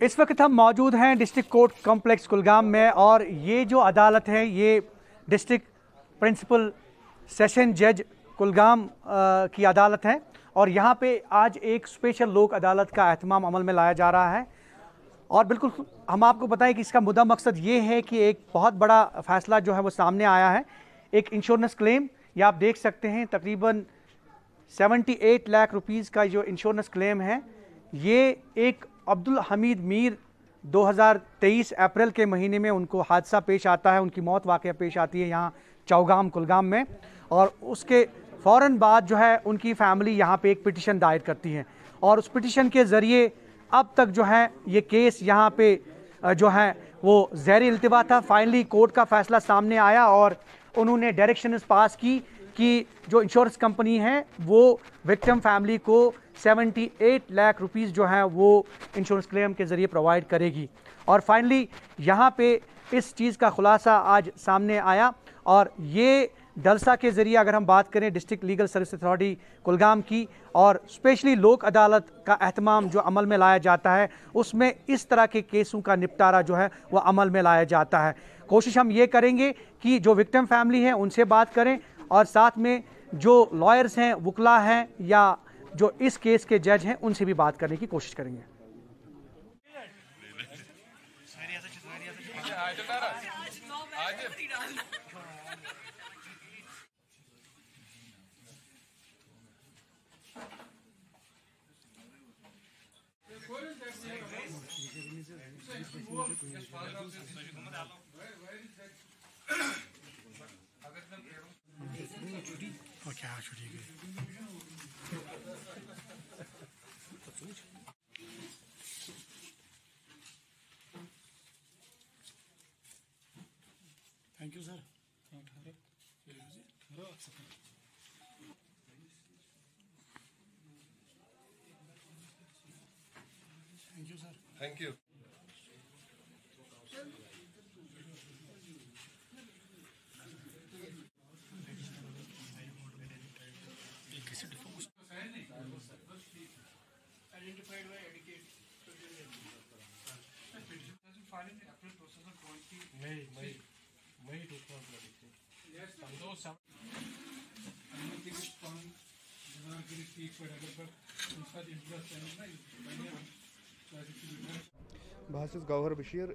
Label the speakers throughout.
Speaker 1: इस वक्त हम मौजूद हैं डिस्ट्रिक्ट कोर्ट कॉम्प्लेक्स कुलगाम में और ये जो अदालत है ये डिस्ट्रिक्ट प्रिंसिपल सेशन जज कुलगाम की अदालत है और यहाँ पे आज एक स्पेशल लोक अदालत का एहतमाम अमल में लाया जा रहा है। और बिल्कुल हम आपको बताएं कि इसका मुद्दा मकसद ये है कि एक बहुत बड़ा फैसला जो है वो सामने आया है। एक इंश्योरेंस क्लेम, ये आप देख सकते हैं, तकरीबन 78 लाख रुपीज़ का जो इंश्योरेंस क्लेम है, ये एक अब्दुल हमीद मीर 2023 अप्रैल के महीने में उनको हादसा पेश आता है, उनकी मौत वाक़या पेश आती है यहाँ चौगाम कुलगाम में। और उसके फ़ौरन बाद जो है उनकी फैमिली यहाँ पे एक पिटिशन दायर करती है और उस पिटिशन के ज़रिए अब तक जो है ये केस यहाँ पे जो है वो ज़ैर इल्तिवा था। फाइनली कोर्ट का फैसला सामने आया और उन्होंने डायरेक्शंस पास की कि जो इंश्योरेंस कंपनी है वो विक्टिम फैमिली को 78 लाख रुपीस जो है वो इंश्योरेंस क्लेम के ज़रिए प्रोवाइड करेगी। और फाइनली यहाँ पे इस चीज़ का खुलासा आज सामने आया और ये डलसा के ज़रिए अगर हम बात करें district legal service authority Kulgam की और स्पेशली लोक अदालत का एहतमाम जो अमल में लाया जाता है उसमें इस तरह के केसों का निपटारा जो है वह अमल में लाया जाता है। कोशिश हम ये करेंगे कि जो विक्टिम फैमिली है उनसे बात करें और साथ में जो लॉयर्स हैं, वकला हैं या जो इस केस के जज हैं उनसे भी बात करने की कोशिश करेंगे।
Speaker 2: Thank you, sir. Thank you, sir.
Speaker 3: Thank you.
Speaker 2: Identified by etiquette. Filing the April 2020. May 2023. Yes.
Speaker 3: बस गौहर बशीर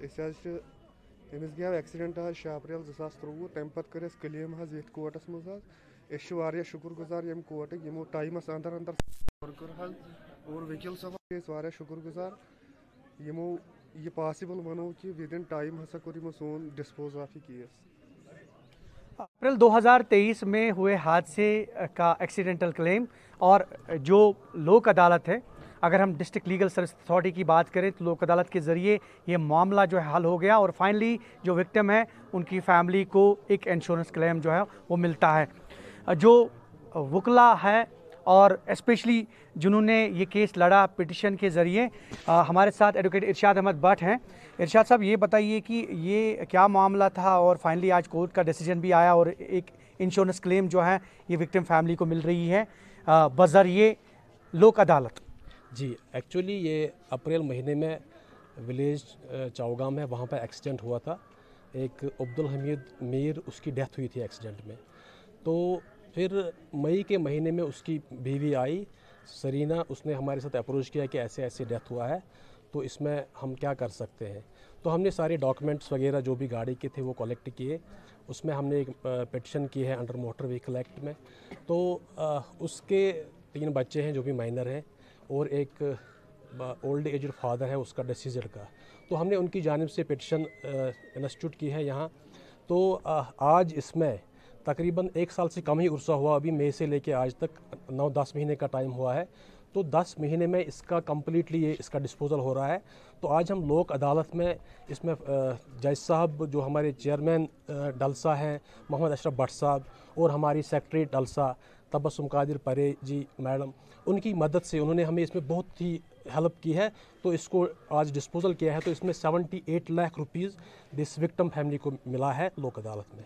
Speaker 3: अमिस गया एक्सीडेंट 6 अप्रैल 2023 तम पे कर क्लेम ये कोर्टस मज शुक्र गुजार यम कोर्ट यमो टाइमस अंदर अंदर कर और वकील साहब शुक्र गुजार यमो ये पॉसिबल वनो कि विद इन टाइम हसा कोर सोन डिस्पोज ऑफ केस।
Speaker 1: अप्रैल 2023 में हुए हादसे का एक्सीडेंटल क्लेम और जो लोक अदालत है, अगर हम डिस्ट्रिक्ट लीगल सर्विस अथॉरिटी की बात करें तो लोक अदालत के ज़रिए ये मामला जो है हल हो गया और फाइनली जो विक्टिम है उनकी फैमिली को एक इंश्योरेंस क्लेम जो है वो मिलता है। जो वकला है और स्पेशली जिन्होंने ये केस लड़ा पिटिशन के ज़रिए, हमारे साथ एडवोकेट इरशाद अहमद भट्ट हैं। इरशाद साहब, ये बताइए कि ये क्या मामला था और फाइनली आज कोर्ट का डिसीजन भी आया और एक इंश्योरेंस क्लेम जो है ये विक्टिम फैमिली को मिल रही है बज़रिए लोक अदालत।
Speaker 4: जी, एक्चुअली ये अप्रैल महीने में विलेज चौगाम है, वहाँ पर एक्सीडेंट हुआ था। एक अब्दुल हमीद मीर, उसकी डेथ हुई थी एक्सीडेंट में। तो फिर मई के महीने में उसकी बीवी आई सरीना, उसने हमारे साथ अप्रोच किया कि ऐसे ऐसे डेथ हुआ है, तो इसमें हम क्या कर सकते हैं। तो हमने सारे डॉक्यूमेंट्स वगैरह जो भी गाड़ी के थे वो कलेक्ट किए। उसमें हमने एक पिटिशन की है अंडर मोटर व्हीकल एक्ट में। तो उसके 3 बच्चे हैं जो भी माइनर हैं और एक ओल्ड एजड फादर है उसका डिसीजर का। तो हमने उनकी जानिब से पिटिशन इंस्टीट्यूट की है यहाँ। तो आज इसमें तकरीबन 1 साल से कम ही उर्सा हुआ, अभी मई से लेके आज तक 9-10 महीने का टाइम हुआ है। तो 10 महीने में इसका कम्प्लीटली ये इसका डिस्पोजल हो रहा है। तो आज हम लोक अदालत में इसमें जज साहब जो हमारे चेयरमैन डलसा हैं मोहम्मद अशरफ भट्ट साहब और हमारी सेक्रेटरी डलसा तबस्सुम कादिर परे जी मैडम, उनकी मदद से उन्होंने हमें इसमें बहुत ही हेल्प की है। तो इसको आज डिस्पोजल किया है। तो इसमें 78 lakh rupees this victim family को मिला है लोक अदालत में।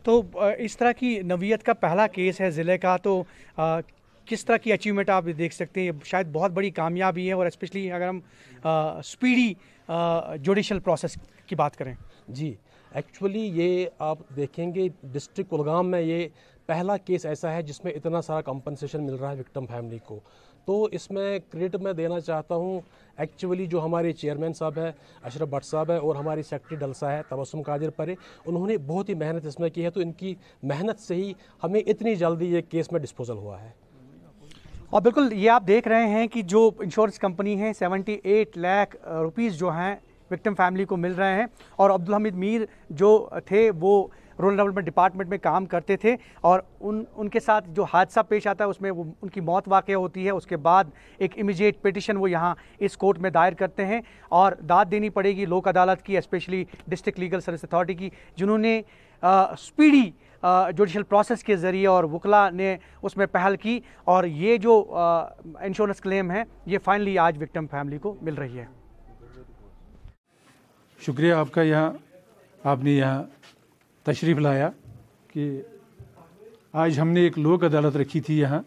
Speaker 1: तो इस तरह की नवीयत का पहला केस है ज़िले का, तो किस तरह की अचीवमेंट आप देख सकते हैं? ये शायद बहुत बड़ी कामयाबी है, और स्पेशली अगर हम स्पीडी जुडिशल प्रोसेस की बात करें।
Speaker 4: जी, एक्चुअली ये आप देखेंगे डिस्ट्रिक्ट कुलगाम में ये पहला केस ऐसा है जिसमें इतना सारा कंपनसेशन मिल रहा है विक्टिम फैमिली को। तो इसमें क्रेडिट मैं देना चाहता हूँ एक्चुअली जो हमारे चेयरमैन साहब है अशरफ भट्ट साहब है, और हमारी सेक्रेटरी डलसा है तबस्सुम कादिर परे, उन्होंने बहुत ही मेहनत इसमें की है। तो इनकी मेहनत से ही हमें इतनी जल्दी ये केस में डिस्पोजल हुआ है।
Speaker 1: और बिल्कुल ये आप देख रहे हैं कि जो इंश्योरेंस कंपनी है 78 लाख रुपीज़ जो हैं विक्टिम फैमिली को मिल रहे हैं। और अब्दुल हमीद मीर जो थे वो रूरल डेवलपमेंट डिपार्टमेंट में काम करते थे, और उनके साथ जो हादसा पेश आता है उसमें वो उनकी मौत वाक़ होती है। उसके बाद एक इमीडिएट पिटिशन वो यहाँ इस कोर्ट में दायर करते हैं, और दाद देनी पड़ेगी लोक अदालत की, specially district legal service authority की, जिन्होंने स्पीडी जुडिशल प्रोसेस के ज़रिए और वकला ने उसमें पहल की, और ये जो इंश्योरेंस क्लेम है ये फाइनली आज विक्टिम फैमिली को मिल रही है।
Speaker 5: शुक्रिया आपका, आपने यहाँ तशरीफ़ लाया कि आज हमने एक लोक अदालत रखी थी यहाँ।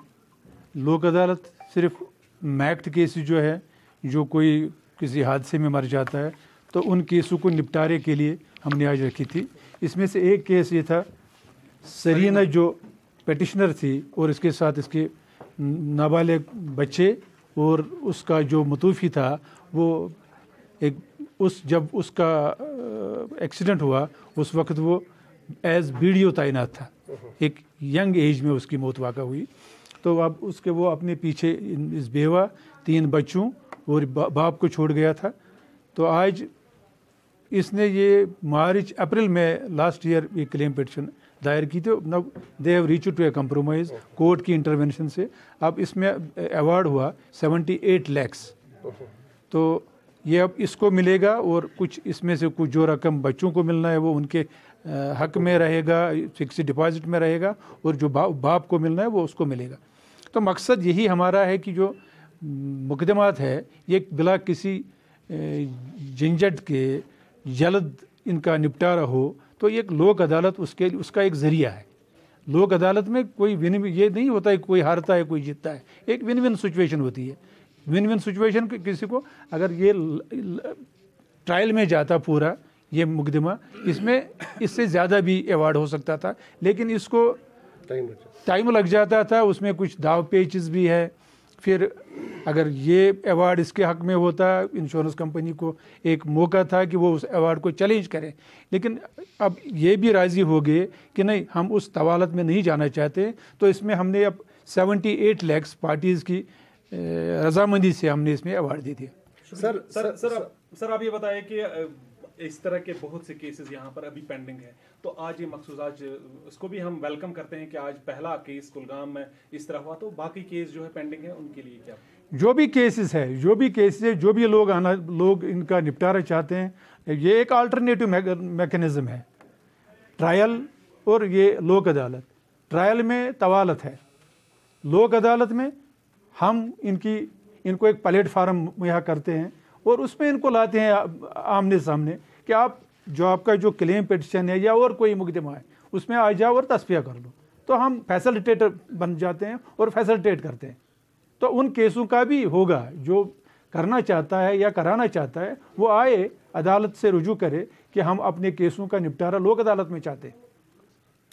Speaker 5: लोक अदालत सिर्फ मैक्ट केस जो है, जो कोई किसी हादसे में मर जाता है, तो उन केसों को निपटारे के लिए हमने आज रखी थी। इसमें से एक केस ये था, सरीना जो पेटिशनर थी और इसके साथ इसके नाबालिग बच्चे, और उसका जो मतूफ़ी था वो जब उसका एक्सीडेंट हुआ उस वक्त वो एज वीडियो तैनात था, एक यंग एज में उसकी मौत वाक़ा हुई। तो अब वो अपने पीछे इस बेवा 3 बच्चों और बाप को छोड़ गया था। तो आज इसने ये मार्च अप्रैल में लास्ट ईयर ये क्लेम पिटिशन दायर की थी। Now they have reach to a compromise court की इंटरवेंशन से। अब इसमें अवार्ड हुआ 78 लाख। तो ये अब इसको मिलेगा, और कुछ इसमें से कुछ जो रकम बच्चों को मिलना है वो उनके हक में रहेगा, फिक्स डिपॉजिट में रहेगा, और जो बाप को मिलना है वो उसको मिलेगा। तो मकसद यही हमारा है कि जो मुकदमात है ये बिला किसी झंझट के जल्द इनका निपटारा हो। तो एक लोक अदालत उसका एक ज़रिया है। लोक अदालत में कोई ये नहीं होता है कोई हारता है कोई जीतता है, एक विन विन सिचुएशन होती है। विन विन सिचुएशन किसी को अगर ये ट्रायल में जाता पूरा ये मुकदमा, इसमें इससे ज़्यादा भी अवार्ड हो सकता था, लेकिन इसको टाइम लग जाता था। उसमें कुछ दाव पेचेस भी है। फिर अगर ये अवार्ड इसके हक में होता, इंश्योरेंस कंपनी को एक मौका था कि वो उस अवार्ड को चैलेंज करे, लेकिन अब ये भी राज़ी हो गए कि नहीं, हम उस तवालत में नहीं जाना चाहते। तो इसमें हमने अब 78 लाख पार्टीज़ की रजामंदी से हमने इसमें अवार्ड दे दिया।
Speaker 6: सर आप ये बताएं कि इस तरह के बहुत से केसेस यहाँ पर अभी पेंडिंग है, तो आज ये मखसूस आज इसको भी हम वेलकम करते हैं कि आज पहला केस कुलगाम में इस तरह हुआ। तो बाकी केस जो है पेंडिंग है उनके लिए क्या?
Speaker 5: जो भी केसेस है, जो भी लोग इनका निपटारा चाहते हैं, ये एक अल्टरनेटिव मैकेनिज्म है, ट्रायल और ये लोक अदालत। ट्रायल में तवालत है, लोक अदालत में हम इनको एक प्लेटफार्म मुहैया करते हैं और उसमें इनको लाते हैं आमने सामने कि आपका जो क्लेम पिटिशन है या और कोई मुकदमा है उसमें आ जाओ और तस्फिया कर लो। तो हम फैसिलिटेटर बन जाते हैं और फैसिलिटेट करते हैं। तो उन केसों का भी होगा, जो करना चाहता है या कराना चाहता है वो आए अदालत से रुजू करे कि हम अपने केसों का निपटारा लोक अदालत में चाहते हैं।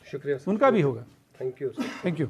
Speaker 3: शुक्रिया,
Speaker 5: उनका भी होगा।
Speaker 3: Thank you.
Speaker 5: Thank you.